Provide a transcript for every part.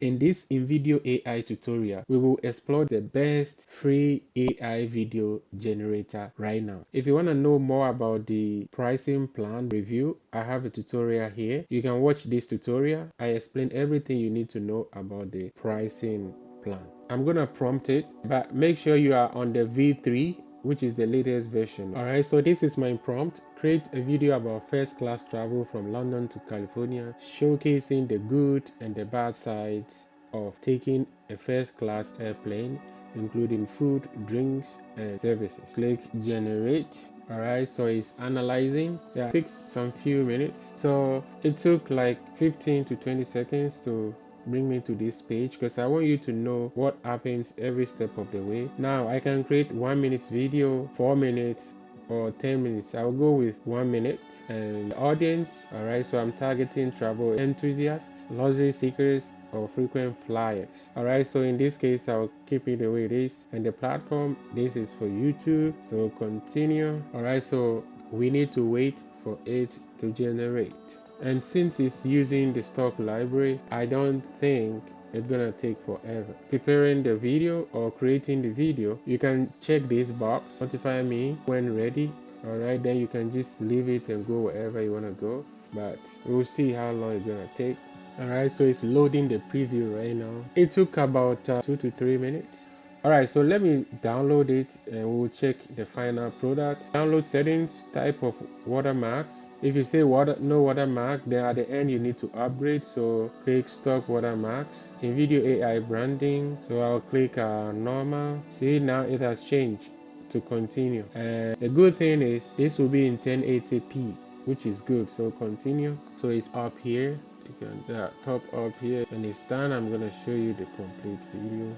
In this InVideo AI tutorial, we will explore the best free AI video generator right now. If you want to know more about the pricing plan review, I have a tutorial here. You can watch this tutorial. I explain everything you need to know about the pricing plan. I'm gonna prompt it, but make sure you are on the V3, which is the latest version. All right, so this is my prompt. Create a video about first class travel from London to California, showcasing the good and the bad sides of taking a first class airplane, including food, drinks, and services. Click generate. All right, so it's analyzing. Yeah, it takes some few minutes. So it took like 15 to 20 seconds to bring me to this page because I want you to know what happens every step of the way. Now I can create 1 minute video, 4 minutes, or 10 minutes. I'll go with 1 minute. And audience, all right, so I'm targeting travel enthusiasts, luxury seekers, or frequent flyers. All right, so in this case I'll keep it the way it is. And the platform, this is for YouTube, so continue. All right, so we need to wait for it to generate. And since it's using the stock library, I don't think it's gonna take forever. Preparing the video or creating the video, you can check this box, notify me when ready. All right, then you can just leave it and go wherever you want to go, but we'll see how long it's gonna take. All right, so it's loading the preview right now. It took about 2 to 3 minutes. All right, so let me download it and we'll check the final product. Download settings, type of watermarks. If you say no watermark, then at the end you need to upgrade. So click stock watermarks. InVideo AI branding. So I'll click normal. See, now it has changed to continue. And the good thing is this will be in 1080p, which is good. So continue. So it's up here. You can top up here. When it's done, I'm gonna show you the complete video.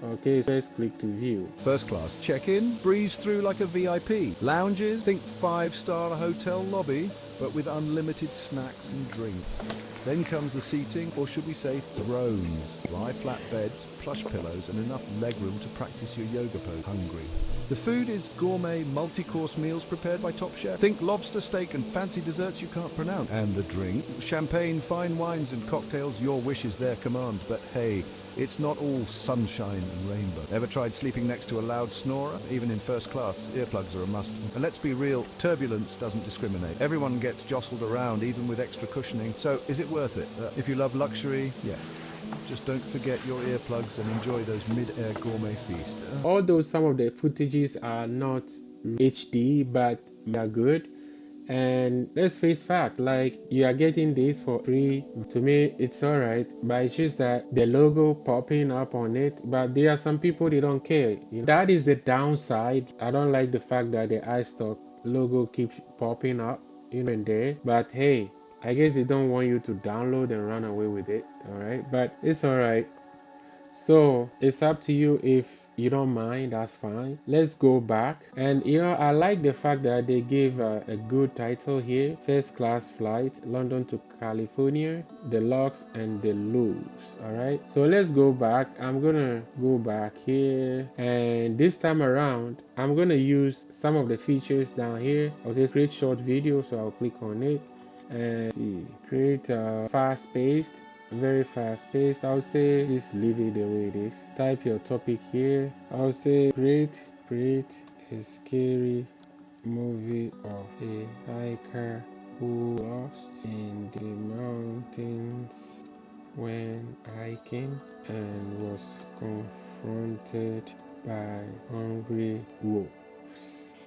Okay, so let's click to view. First class check-in, breeze through like a VIP. Lounges, think 5-star hotel lobby, but with unlimited snacks and drink. Then comes the seating, or should we say thrones. Lie flat beds, plush pillows, and enough legroom to practice your yoga pose. Hungry. The food is gourmet, multi-course meals prepared by top chef. Think lobster, steak, and fancy desserts you can't pronounce. And the drink? Champagne, fine wines, and cocktails, your wish is their command. But hey, it's not all sunshine and rainbow. Ever tried sleeping next to a loud snorer? Even in first class, earplugs are a must. And let's be real, turbulence doesn't discriminate. Everyone gets jostled around, even with extra cushioning. So is it worth it? If you love luxury, yeah. Just don't forget your earplugs and enjoy those mid-air gourmet feasts. Although some of the footages are not HD, but they are good. And let's face fact, like you are getting this for free. To me it's all right, but it's just that the logo popping up on it. But there are some people, they don't care. That is the downside. I don't like the fact that the iStock logo keeps popping up and there. But hey, I guess they don't want you to download and run away with it. All right, but it's all right. So it's up to you. If you don't mind, that's fine. Let's go back. And I like the fact that they gave a good title here: first class flight, London to California, the locks and the lows. All right, so let's go back. I'm gonna go back here, and this time around I'm gonna use some of the features down here. Okay, create short video, so I'll click on it and see, create fast-paced, very fast-paced. I'll say just leave it the way it is. Type your topic here. I'll say create a scary movie of a hiker who lost in the mountains when hiking and was confronted by hungry wolves.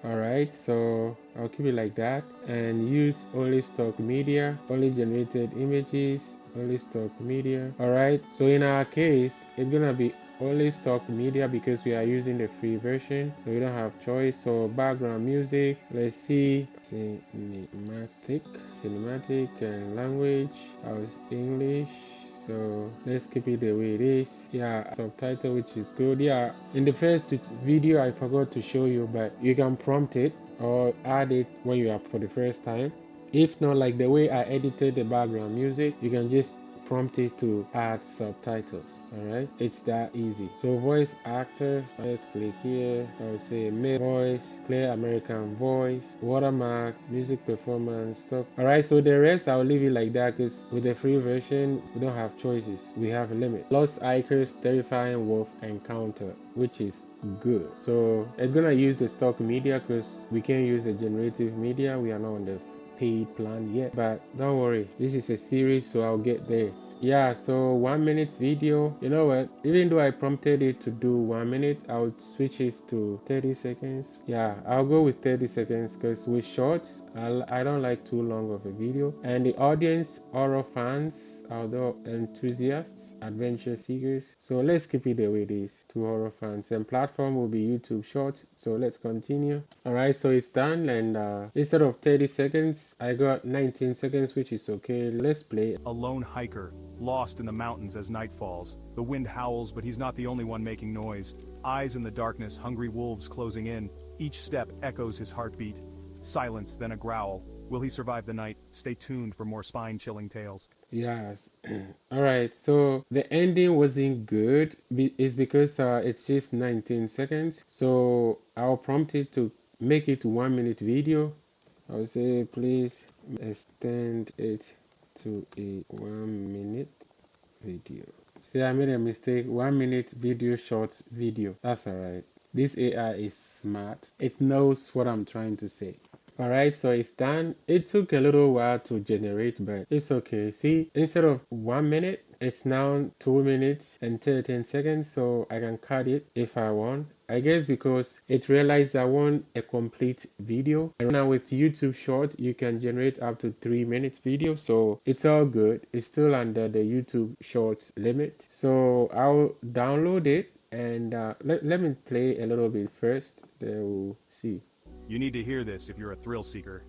Alright, so I'll keep it like that and use only stock media, only generated images, only stock media. Alright, so in our case it's gonna be only stock media because we are using the free version, so we don't have choice. So background music, let's see, cinematic and language, how's English. So let's keep it the way it is. Yeah, subtitle, which is good. Yeah, in the first video I forgot to show you, but you can prompt it or add it when you are for the first time. If not, like the way I edited the background music, you can just prompt it to add subtitles. Alright, it's that easy. So voice actor, let's click here. I'll say male voice, clear American voice, watermark, music performance, stuff. Alright, so the rest I'll leave it like that because with the free version we don't have choices. We have a limit. Lost Icers, terrifying wolf encounter, which is good. So it's gonna use the stock media because we can use the generative media. We are not on the paid plan yet, but don't worry, this is a series, so I'll get there. Yeah, so 1 minute video. You know what, even though I prompted it to do 1 minute, I would switch it to 30 seconds. Yeah, I'll go with 30 seconds because with shorts I don't like too long of a video. And the audience, horror fans, outdoor enthusiasts, adventure seekers. So let's keep it the way it is, to horror fans. And platform will be YouTube Shorts. So let's continue. Alright, so it's done, and instead of 30 seconds I got 19 seconds, which is okay. Let's play. A lone hiker, lost in the mountains as night falls. The wind howls, but he's not the only one making noise. Eyes in the darkness, hungry wolves closing in. Each step echoes his heartbeat. Silence, then a growl. Will he survive the night? Stay tuned for more spine-chilling tales. Yes. Alright, so the ending wasn't good. It's because it's just 19 seconds. So I'll prompt it to make it 1 minute video. I'll say please extend it to a 1 minute video. See, I made a mistake. 1 minute video, short video. That's alright. This AI is smart. It knows what I'm trying to say. Alright, so it's done. It took a little while to generate, but it's okay. See, instead of 1 minute, it's now 2 minutes and 13 seconds, so I can cut it if I want. I guess because it realized I want a complete video. And now with YouTube Short, you can generate up to 3 minutes video, so it's all good. It's still under the YouTube Shorts limit. So I'll download it, and let me play a little bit first, then we'll see. You need to hear this if you're a thrill seeker.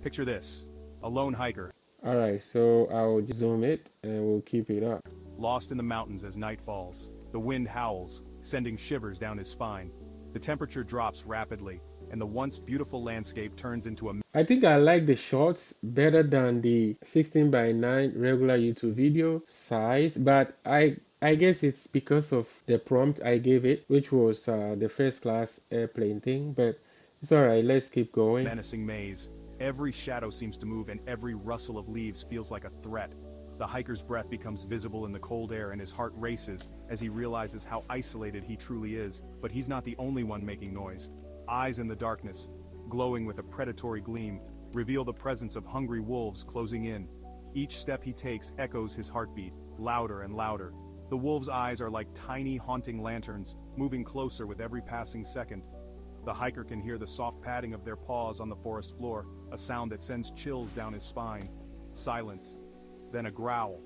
Picture this, a lone hiker, Alright, so I'll zoom it and we'll keep it up. lost in the mountains as night falls. The wind howls, sending shivers down his spine. The temperature drops rapidly, and the once beautiful landscape turns into a I think I like the shorts better than the 16:9 regular YouTube video size, but I guess it's because of the prompt I gave it, which was the first class airplane thing, but it's alright, let's keep going. menacing maze. Every shadow seems to move and every rustle of leaves feels like a threat. The hiker's breath becomes visible in the cold air and his heart races as he realizes how isolated he truly is, but he's not the only one making noise. Eyes in the darkness, glowing with a predatory gleam, reveal the presence of hungry wolves closing in. Each step he takes echoes his heartbeat, louder and louder. The wolves' eyes are like tiny haunting lanterns, moving closer with every passing second. The hiker can hear the soft padding of their paws on the forest floor, a sound that sends chills down his spine. Silence. Then a growl.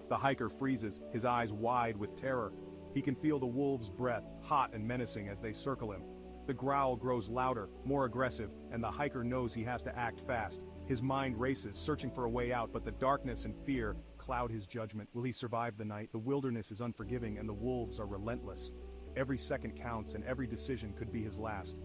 The hiker freezes, his eyes wide with terror. He can feel the wolves' breath, hot and menacing as they circle him. The growl grows louder, more aggressive, and the hiker knows he has to act fast. His mind races, searching for a way out, but the darkness and fear cloud his judgment. Will he survive the night? The wilderness is unforgiving and the wolves are relentless. Every second counts and every decision could be his last.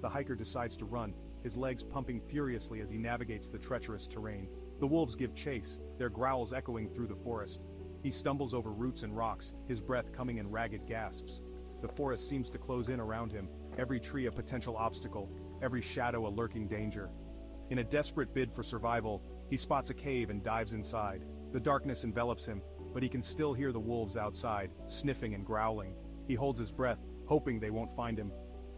The hiker decides to run, his legs pumping furiously as he navigates the treacherous terrain. The wolves give chase, their growls echoing through the forest. He stumbles over roots and rocks, his breath coming in ragged gasps. The forest seems to close in around him, every tree a potential obstacle, every shadow a lurking danger. In a desperate bid for survival, he spots a cave and dives inside. The darkness envelops him, but he can still hear the wolves outside, sniffing and growling. He holds his breath, hoping they won't find him.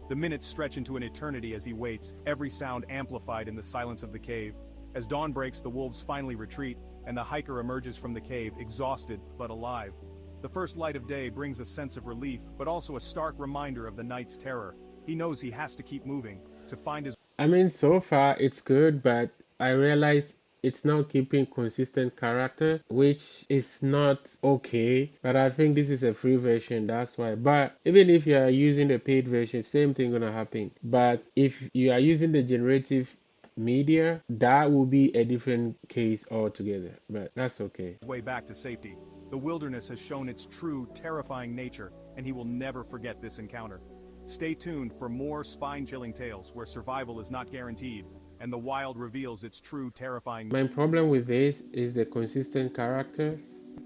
The minutes stretch into an eternity as he waits, every sound amplified in the silence of the cave. As dawn breaks, the wolves finally retreat, and the hiker emerges from the cave, exhausted but alive. The first light of day brings a sense of relief, but also a stark reminder of the night's terror. He knows he has to keep moving, to find his I mean, so far it's good, but I realized it's not keeping consistent character, which is not okay. But I think this is a free version, that's why. But even if you are using the paid version, same thing gonna happen. But if you are using the generative media, that will be a different case altogether. But that's okay. way back to safety. The wilderness has shown its true, terrifying nature, and he will never forget this encounter. Stay tuned for more spine-chilling tales where survival is not guaranteed, and the wild reveals its true, terrifying. My problem with this is the consistent character.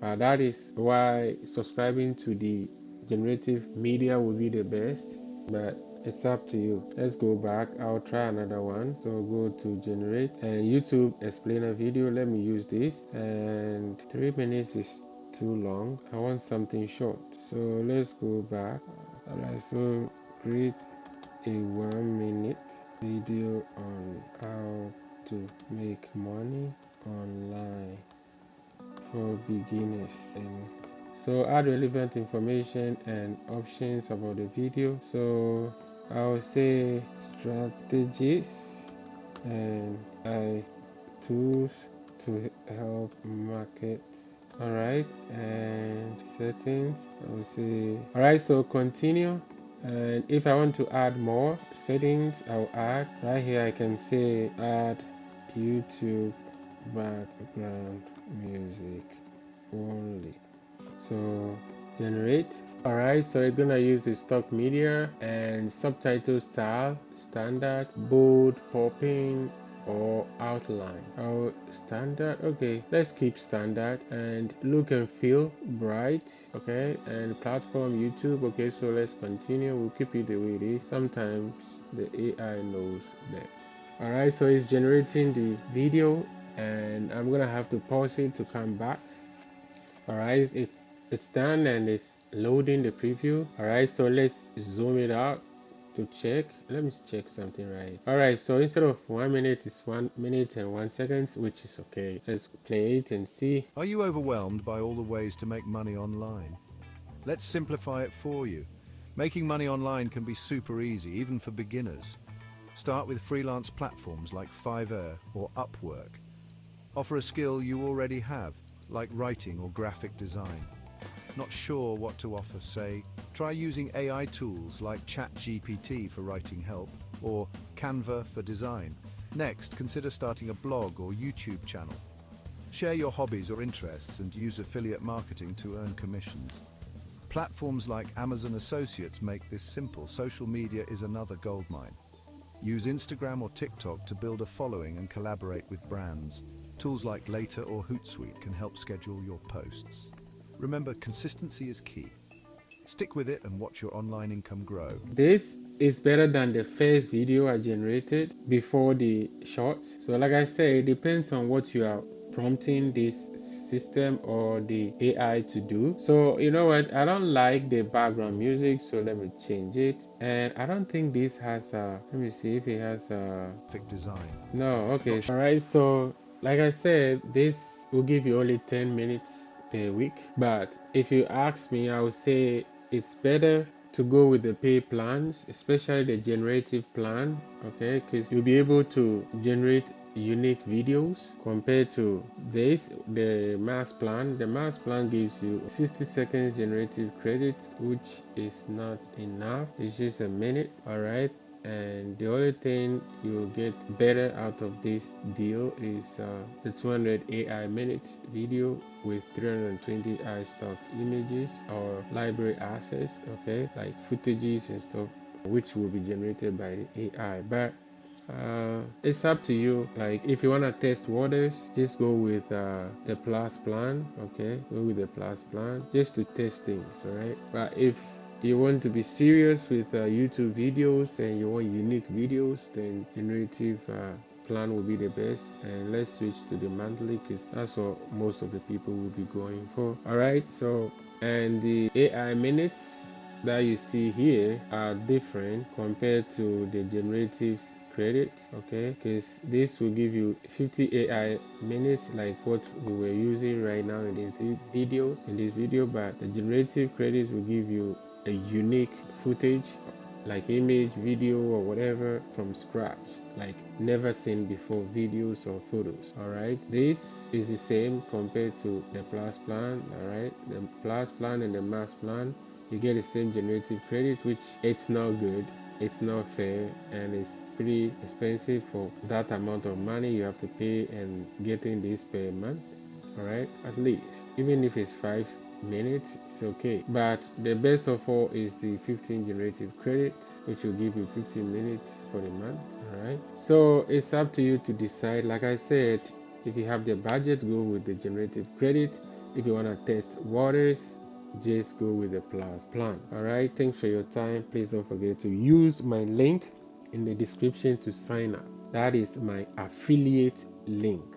That is why subscribing to the generative media will be the best, but it's up to you. Let's go back. I'll try another one. So go to generate and YouTube explainer video. Let me use this, and 3 minutes is too long. I want something short, so let's go back. All right, so create a 1 minute video on how to make money online for beginners. And so add relevant information and options about the video. So I'll say strategies and I tools to help market. All right, and settings, I will say, all right, so continue. And if I want to add more settings, I'll add right here. I can say add YouTube background music only. So generate. All right, so we're gonna use the stock media and subtitle style, standard, bold, popping, or outline. Oh, standard. Okay, let's keep standard. And look and feel, bright. Okay, and platform YouTube. Okay, so let's continue. We'll keep it the way it is. Sometimes the AI knows that. All right, so it's generating the video, and I'm gonna have to pause it to come back. All right, it's done and it's loading the preview. All right, so let's zoom it out to check. Let me check something. Right, all right, so instead of 1 minute, it's 1 minute and 1 second, which is okay. Let's play it and see. Are you overwhelmed by all the ways to make money online? Let's simplify it for you. Making money online can be super easy, even for beginners. Start with freelance platforms like Fiverr or Upwork. Offer a skill you already have, like writing or graphic design. Not sure what to offer, say? Try using AI tools like ChatGPT for writing help or Canva for design. Next, consider starting a blog or YouTube channel. Share your hobbies or interests and use affiliate marketing to earn commissions. Platforms like Amazon Associates make this simple. Social media is another goldmine. Use Instagram or TikTok to build a following and collaborate with brands. Tools like Later or Hootsuite can help schedule your posts. Remember, consistency is key. Stick with it and watch your online income grow. This is better than the first video I generated before the shorts. So like I said, it depends on what you are prompting this system or the AI to do. So you know what, I don't like the background music, so let me change it. And I don't think this has a, let me see if it has a Graphic design. no. Okay, all right, so like I said, this will give you only 10 minutes per week, but if you ask me, I would say it's better to go with the pay plans, especially the generative plan. Okay, because you'll be able to generate unique videos compared to this, the mass plan. The mass plan gives you 60 seconds generative credit, which is not enough. It's just a minute. All right, and the only thing you'll get better out of this deal is the 200 AI minutes video with 320 iStock images or library assets, okay, like footages and stuff, which will be generated by the AI. But it's up to you. Like if you want to test waters, just go with the plus plan. Okay, go with the plus plan just to test things. All right, but if you want to be serious with YouTube videos and you want unique videos, then generative plan will be the best. And let's switch to the monthly because that's what most of the people will be going for. All right, so and the AI minutes that you see here are different compared to the generative credits, okay, because this will give you 50 AI minutes like what we were using right now in this video, but the generative credits will give you a unique footage like image, video, or whatever from scratch, like never seen before videos or photos. All right, this is the same compared to the plus plan. All right, the plus plan and the mass plan, you get the same generative credit, which it's not good, it's not fair, and it's pretty expensive for that amount of money you have to pay and getting this per month. All right, at least even if it's 5 minutes, it's okay, but the best of all is the 15 generative credits, which will give you 15 minutes for the month. All right, so it's up to you to decide. Like I said, if you have the budget, go with the generative credit. If you want to test waters, just go with the plus plan. All right, thanks for your time. Please don't forget to use my link in the description to sign up. That is my affiliate link.